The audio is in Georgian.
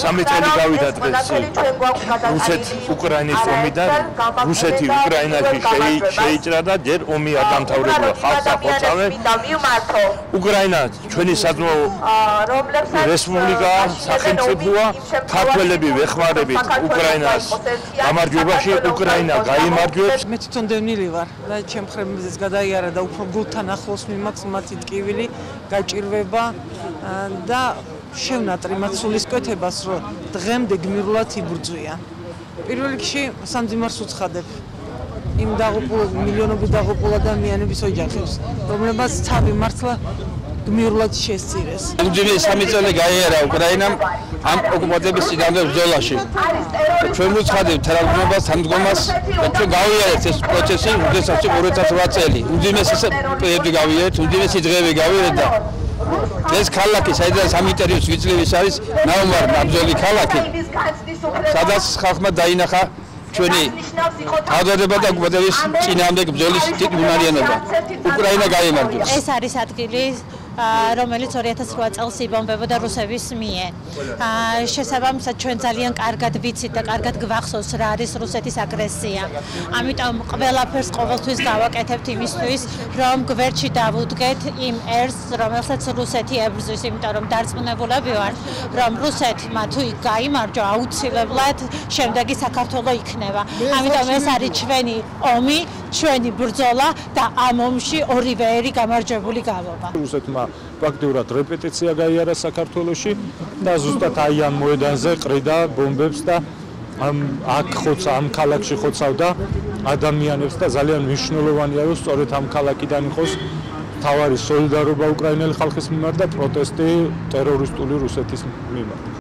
3 წელი გავიდა დღეს რუსეთ-უკრაინის ომი და რუსეთი უკრაინაში შეიჭრა და ჯერ ომი არ დამთავრებულა ხალხს ახოცავენ უკრაინა ჩვენი საძმო რესპუბლიკაა სახელმწიფოა ქართველები ვეხმარებით უკრაინას გამარჯვებაში უკრაინა გაიმარჯვებს მე თვითონ დევნილი ვარ და ჩემ ხრებზეც გადაიარა და უფრო გულთან ახლოს მიმაქვს მათი ტკივილი გაჭირვება და შევნატრი მათ სულისკვეთებას რომ დღემდე გმირულად იბრძვიან პირველ რიგში სამძიმარს უცხადებ იმ მილიონობით დაღუპულ ადამიანების ოჯახებს რომლებსაც თავი მართლა გმირულად შესწირეს. Უდიდესი 3 წელი გაიარა უკრაინამ ამ ოკუპაციის წინააღმდეგ ბრძოლაში. ჩვენ ვუცხადებთ თანამდებობას, თანამდგომას და ჩვენ გავიარეთ ეს პროცესი უდიდესი 2008 წელი. უდიდესი პერიოდი გავიარეთ, უდიდესი დღეები გავიარეთ და ეს ქალაქი, საიდანაც ამ ინტერვიუს ვიძლევის არის ნაუმარ ნაბრძოლი ქალაქი. სადაც ხალხმა დაინახა ჩვენი თავდადება და ოკუპაციის წინააღმდეგ ბრძოლის ტიტულიანობა. უკრაინა გაიმარჯვეს. ეს არის ადგილი რომელიც 2008 წელს იბომბებოდა რუსების მიერ. შესაბამისად ჩვენ ძალიან კარგად ვიცით და კარგად გვახსოვს რა არის რუსეთის აგრესია. ამიტომ ყველაფერს ყოველთვის გავაკეთებთ იმისთვის, რომ გვერდში დავუდგეთ იმ ერს, რომელსაც რუსეთი ებრძვის, იმიტომ რომ დარწმუნებულები ვართ, რომ რუსეთმა თუ იქ გაიმარჯვა, აუცილებლად შემდეგი საქართველო იქნება. ამიტომ ეს არის ჩვენი ომი, ჩვენი ბრძოლა და ამ ომში ორივე ერი გამარჯვებული გავობა. რუსეთმა ფაქტიურად რეპეტიცია გაიარა საქართველოში და ზუსტად აი ამ მოედანზე ყრიდა ბომბებს და აქ ხოცა ამ ქალაქში ხოცავდა ადამიანებს და ძალიან მნიშვნელოვანია რომ სწორედ ამ ქალაქიდან იყოს თავარი სოლიდარობა უკრაინელი ხალხის მიმართ და პროტესტი ტერორისტული რუსეთის მიმართ.